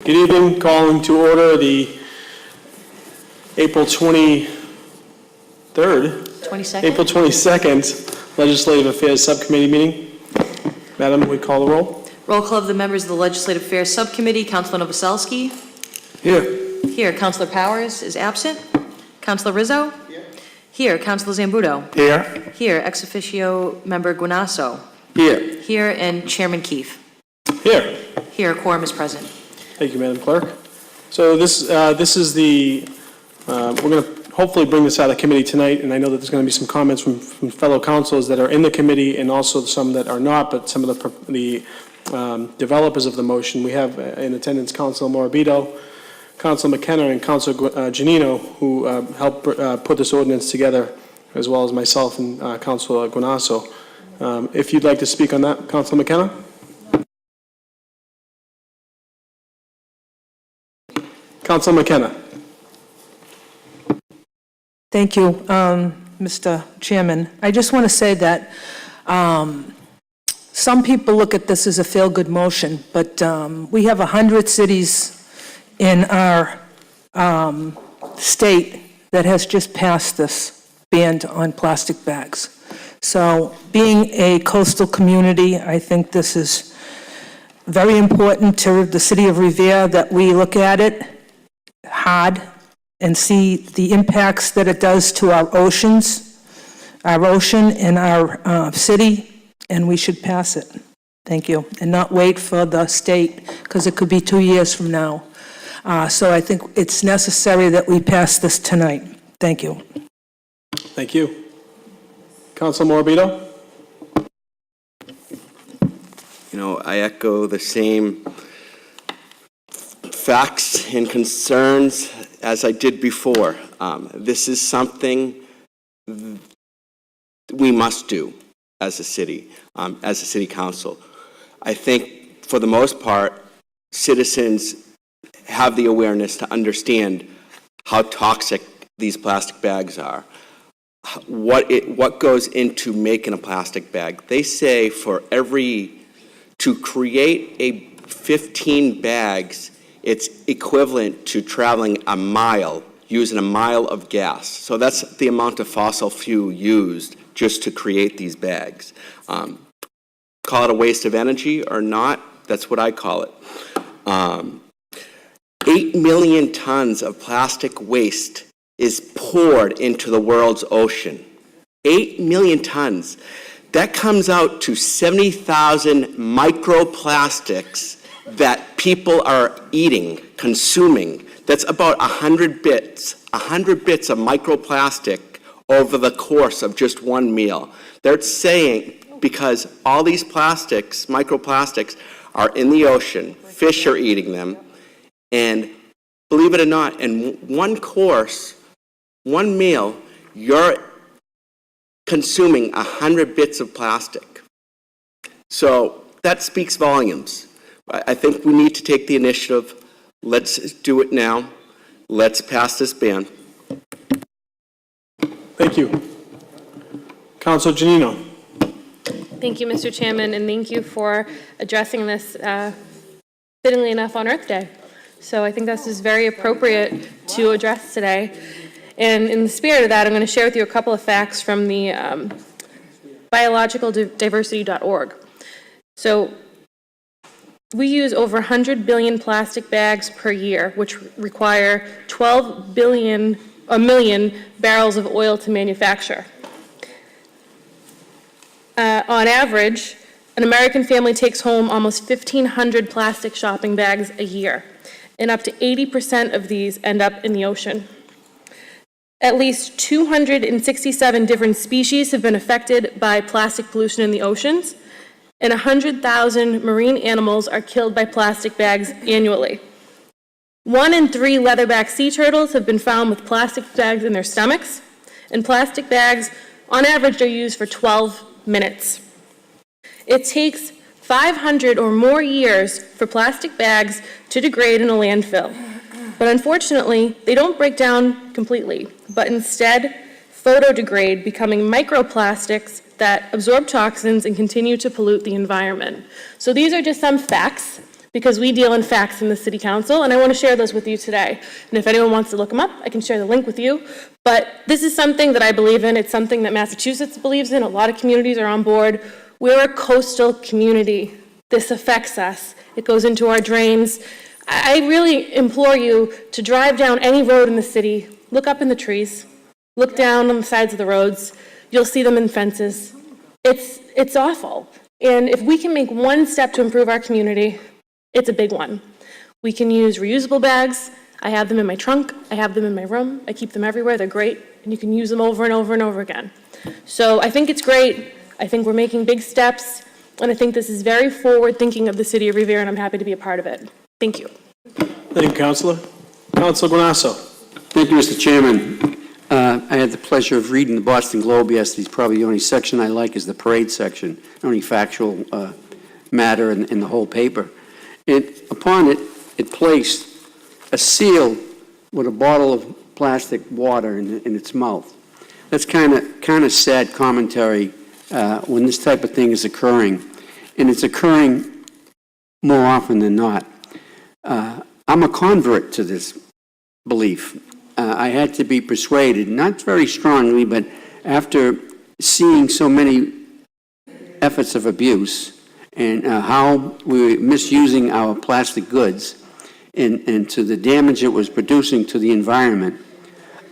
Good evening. Calling to order the April 22nd, April 22nd Legislative Affairs Subcommittee meeting. Madam, we call the roll. Roll call of the members of the Legislative Affairs Subcommittee. Councilor Novoselsky. Here. Here. Councilor Powers is absent. Councilor Rizzo. Here. Councilor Zambuto. Here. Here. Ex officio member Guanasso. Here. Here. And Chairman Keefe. Here. Here. Quorum is present. Thank you, Madam Clerk. So this is the, we're going to hopefully bring this out of committee tonight, and I know that there's going to be some comments from fellow councilors that are in the committee and also some that are not, but some of the developers of the motion. We have in attendance Councilor Morabito, Councilor McKenna, and Councilor Giannino, who helped put this ordinance together, as well as myself and Councilor Guanasso. If you'd like to speak on that, Councilor McKenna? Councilor McKenna. Thank you, Mr. Chairman. I just want to say that some people look at this as a feel-good motion, but we have 100 cities in our state that has just passed this ban on plastic bags. So being a coastal community, I think this is very important to the city of Revere that we look at it hard and see the impacts that it does to our oceans, our ocean and our city, and we should pass it. Thank you. And not wait for the state, because it could be 2 years from now. So I think it's necessary that we pass this tonight. Thank you. Thank you. Councilor Morabito? You know, I echo the same facts and concerns as I did before. This is something we must do as a city council. I think for the most part, citizens have the awareness to understand how toxic these plastic bags are. What goes into making a plastic bag. They say to create a 15 bags, it's equivalent to traveling a mile, using a mile of gas. So that's the amount of fossil fuel used just to create these bags. Call it a waste of energy or not, that's what I call it. 8 million tons of plastic waste is poured into the world's ocean. 8 million tons. That comes out to 70,000 microplastics that people are eating, consuming. That's about 100 bits of microplastic over the course of just one meal. They're saying because all these plastics, microplastics, are in the ocean, fish are eating them, and believe it or not, in one course, one meal, you're consuming 100 bits of plastic. So that speaks volumes. I think we need to take the initiative. Let's do it now. Let's pass this ban. Thank you. Councilor Giannino. Thank you, Mr. Chairman, and thank you for addressing this fittingly enough on Earth Day. So I think this is very appropriate to address today. And in the spirit of that, I'm going to share with you a couple of facts from the biologicaldiversity.org. So we use over 100 billion plastic bags per year, which require 12 million barrels of oil to manufacture. On average, an American family takes home almost 1,500 plastic shopping bags a year, and up to 80% of these end up in the ocean. At least 267 different species have been affected by plastic pollution in the oceans, and 100,000 marine animals are killed by plastic bags annually. 1 in 3 leatherback sea turtles have been found with plastic bags in their stomachs, and plastic bags, on average, are used for 12 minutes. It takes 500 or more years for plastic bags to degrade in a landfill. But unfortunately, they don't break down completely, but instead photodegrade, becoming microplastics that absorb toxins and continue to pollute the environment. So these are just some facts because we deal in facts in the city council, and I want to share those with you today. And if anyone wants to look them up, I can share the link with you. But this is something that I believe in. It's something that Massachusetts believes in. A lot of communities are on board. We're a coastal community. This affects us. It goes into our drains. I really implore you to drive down any road in the city, look up in the trees, look down on the sides of the roads. You'll see them in fences. It's awful. And if we can make one step to improve our community, it's a big one. We can use reusable bags. I have them in my trunk. I have them in my room. I keep them everywhere. They're great. And you can use them over and over and over again. So I think it's great. I think we're making big steps. And I think this is very forward-thinking of the city of Revere, and I'm happy to be a part of it. Thank you. Thank you, Councilor. Councilor Guanasso. Thank you, Mr. Chairman. I had the pleasure of reading the Boston Globe yesterday. Probably the only section I like is the parade section, only factual matter in the whole paper. Upon it, it placed a seal with a bottle of plastic water in its mouth. That's kind of sad commentary when this type of thing is occurring, and it's occurring more often than not. I'm a convert to this belief. I had to be persuaded, not very strongly, but after seeing so many efforts of abuse and how we were misusing our plastic goods and to the damage it was producing to the environment,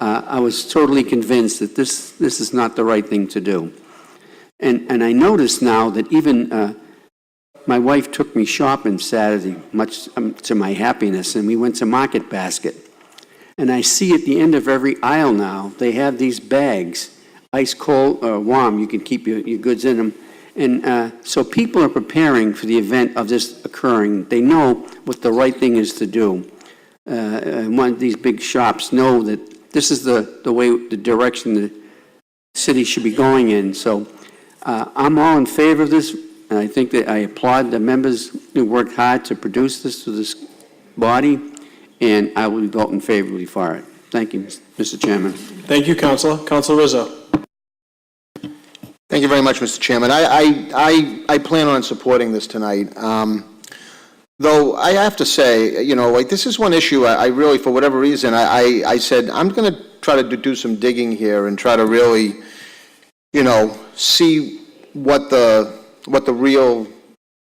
I was totally convinced that this is not the right thing to do. And I noticed now that even my wife took me shopping Saturday, much to my happiness, and we went to Market Basket. And I see at the end of every aisle now, they have these bags, ice cold or warm, you can keep your goods in them. And so people are preparing for the event of this occurring. They know what the right thing is to do. One of these big shops know that this is the way, the direction the city should be going in. So I'm all in favor of this. And I think that I applaud the members who worked hard to produce this to this body, and I will be voting favorably for it. Thank you, Mr. Chairman. Thank you, Councilor. Councilor Rizzo. Thank you very much, Mr. Chairman. I plan on supporting this tonight. Though I have to say, this is one issue I really, for whatever reason, I said, I'm going to try to do some digging here and try to really, see what the real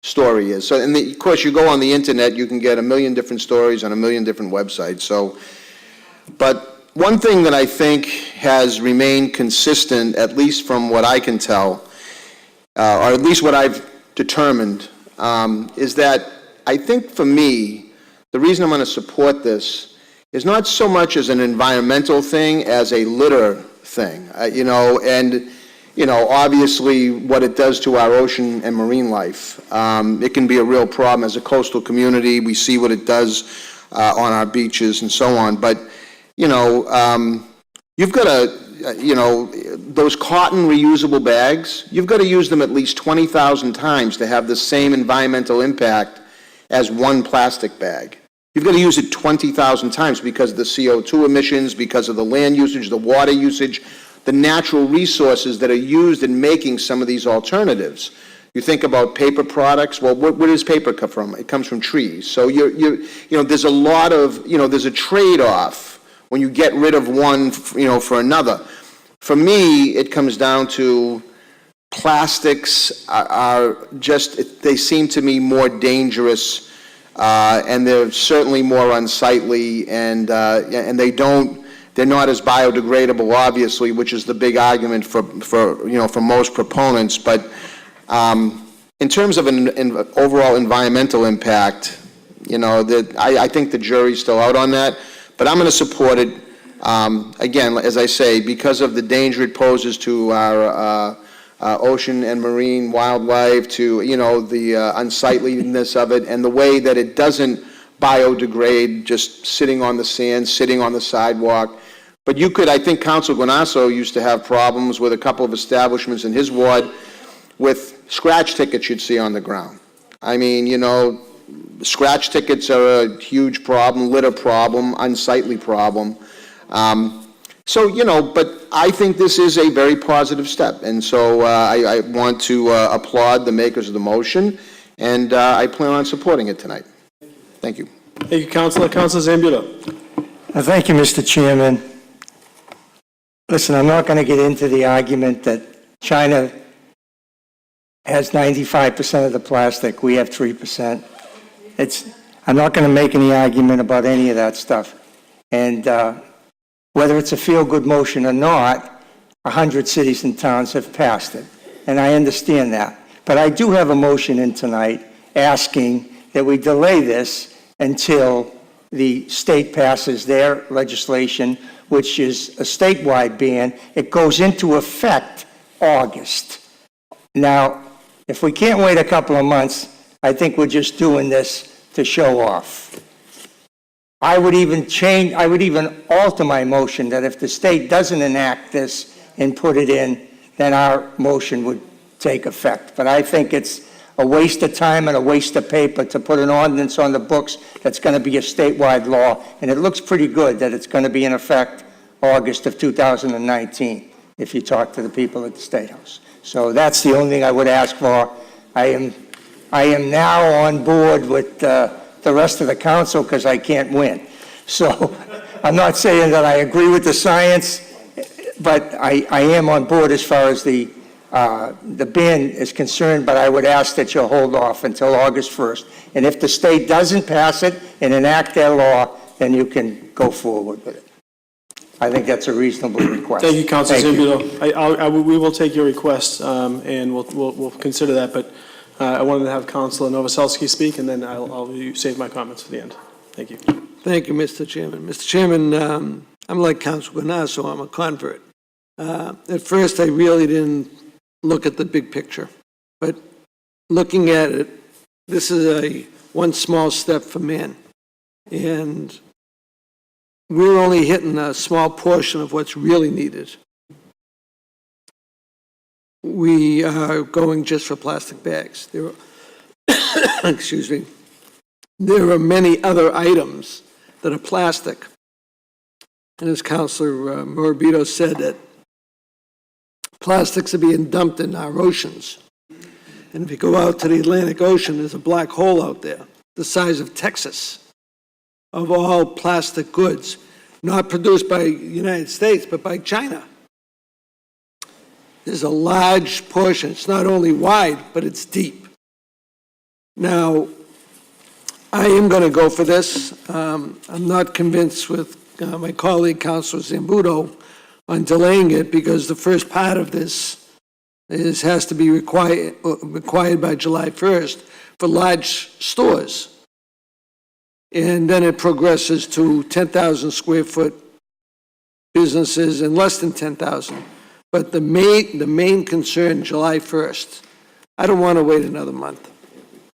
story is. So, and of course, you go on the internet, you can get a million different stories on a million different websites. So, but one thing that I think has remained consistent, at least from what I can tell, or at least what I've determined, is that I think for me, the reason I'm going to support this is not so much as an environmental thing as a litter thing, obviously what it does to our ocean and marine life. It can be a real problem as a coastal community. We see what it does on our beaches and so on. But, you've got to, those cotton reusable bags, you've got to use them at least 20,000 times to have the same environmental impact as one plastic bag. You've got to use it 20,000 times because of the CO2 emissions, because of the land usage, the water usage, the natural resources that are used in making some of these alternatives. You think about paper products. Well, where does paper come from? It comes from trees. So there's a lot of, there's a trade-off when you get rid of one, for another. For me, it comes down to plastics are just, they seem to me more dangerous, and they're certainly more unsightly, and they're not as biodegradable, obviously, which is the big argument for most proponents. But in terms of an overall environmental impact, I think the jury's still out on that. But I'm going to support it. Again, as I say, because of the danger it poses to our ocean and marine wildlife, to the unsightliness of it, and the way that it doesn't biodegrade just sitting on the sand, sitting on the sidewalk. But I think Councilor Guanasso used to have problems with a couple of establishments in his ward with scratch tickets you'd see on the ground. I mean, scratch tickets are a huge problem, litter problem, unsightly problem. But I think this is a very positive step. And so I want to applaud the makers of the motion, and I plan on supporting it tonight. Thank you. Thank you, Counselor. Counselor Zambudo. Thank you, Mr. Chairman. Listen, I'm not going to get into the argument that China has 95% of the plastic, we have 3%. I'm not going to make any argument about any of that stuff. And whether it's a feel-good motion or not, 100 cities and towns have passed it, and I understand that. But I do have a motion in tonight asking that we delay this until the state passes their legislation, which is a statewide ban. It goes into effect August. Now, if we can't wait a couple of months, I think we're just doing this to show off. I would even alter my motion that if the state doesn't enact this and put it in, then our motion would take effect. But I think it's a waste of time and a waste of paper to put an ordinance on the books that's going to be a statewide law, and it looks pretty good that it's going to be in effect August of 2019, if you talk to the people at the State House. So that's the only thing I would ask for. I am now on board with the rest of the council because I can't win. So I'm not saying that I agree with the science, but I am on board as far as the ban is concerned, but I would ask that you hold off until August 1st. And if the state doesn't pass it and enact their law, then you can go forward with it. I think that's a reasonable request. Thank you, Counselor Thank you. Zambudo. We will take your request, and we'll consider that, but I wanted to have Counselor Novoselsky speak, and then I'll save my comments for the end. Thank you. Thank you, Mr. Chairman. Mr. Chairman, I'm like Councilor Guanasso, I'm a convert. At first, I really didn't look at the big picture, but looking at it, this is one small step for man, and we're only hitting a small portion of what's really needed. We are going just for plastic bags. There are, excuse me, there are many other items that are plastic. And as Councilor Morabito said, that plastics are being dumped in our oceans. And if you go out to the Atlantic Ocean, there's a black hole out there, the size of Texas, of all plastic goods, not produced by the United States, but by China. There's a large portion. It's not only wide, but it's deep. Now, I am going to go for this. I'm not convinced with my colleague, Councilor Zambudo, on delaying it because the first part of this has to be required by July 1st for large stores. And then it progresses to 10,000 square foot businesses and less than 10,000. But the main concern, July 1st, I don't want to wait another month.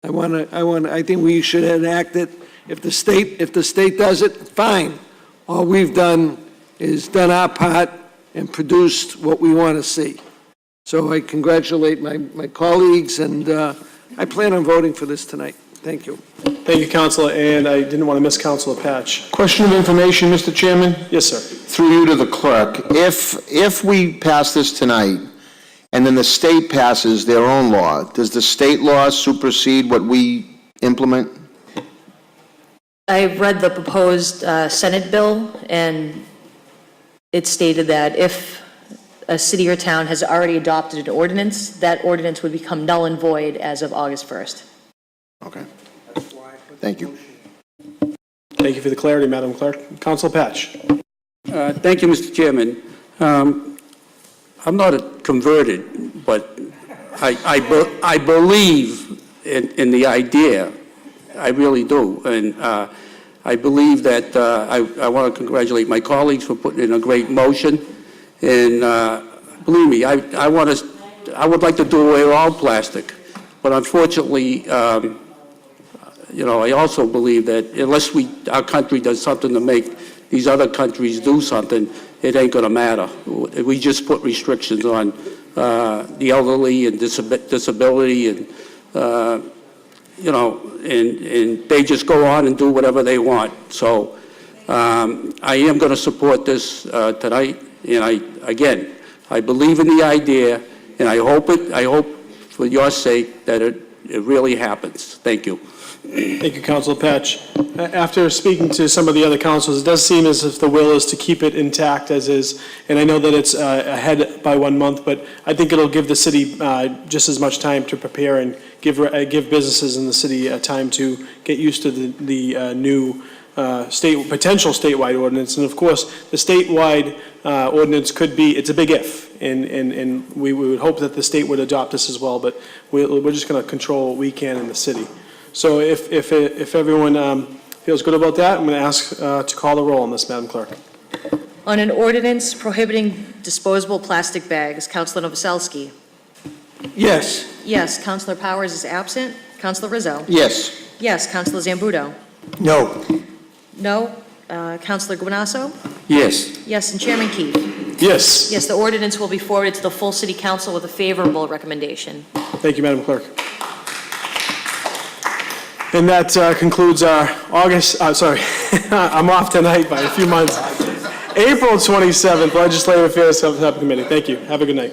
I think we should enact it. If the state does it, fine. All we've done is done our part and produced what we want to see. So I congratulate my colleagues, and I plan on voting for this tonight. Thank you. Thank you, Counselor, and I didn't want to miss Counselor Patch. Question of information, Mr. Chairman? Yes, sir. Through you to the clerk. If we pass this tonight, and then the state passes their own law, does the state law supersede what we implement? I've read the proposed Senate bill, and it stated that if a city or town has already adopted an ordinance, that ordinance would become null and void as of August 1st. Okay. Thank you. Thank you for the clarity, Madam Clerk. Counselor Patch. Thank you, Mr. Chairman. I'm not a converted, but I believe in the idea. I really do. And I believe that I want to congratulate my colleagues for putting in a great motion. And believe me, I would like to do away with all plastic. But unfortunately, I also believe that unless our country does something to make these other countries do something, it ain't going to matter. We just put restrictions on the elderly and disability, and and they just go on and do whatever they want. So I am going to support this tonight, and I believe in the idea, and I hope for your sake that it really happens. Thank you. Thank you, Councilor Patch. After speaking to some of the other councils, it does seem as if the will is to keep it intact as is, and I know that it's ahead by 1 month, but I think it'll give the city just as much time to prepare and give businesses in the city time to get used to the new potential statewide ordinance. And of course, the statewide ordinance could be, it's a big if, and we would hope that the state would adopt this as well, but we're just going to control what we can in the city. So if everyone feels good about that, I'm going to ask to call the roll on this, Madam Clerk. On an ordinance prohibiting disposable plastic bags, Councilor Novoselsky. Yes. Yes, Councilor Powers is absent. Councilor Rizzo. Yes. Yes, Councilor Zambudo. No. No. Councilor Guanasso. Yes. Yes, and Chairman Keefe. Yes. Yes, the ordinance will be forwarded to the full city council with a favorable recommendation. Thank you, Madam Clerk. And that concludes our I'm off tonight by a few months. April 27th, Legislative Affairs Subcommittee. Thank you. Have a good night.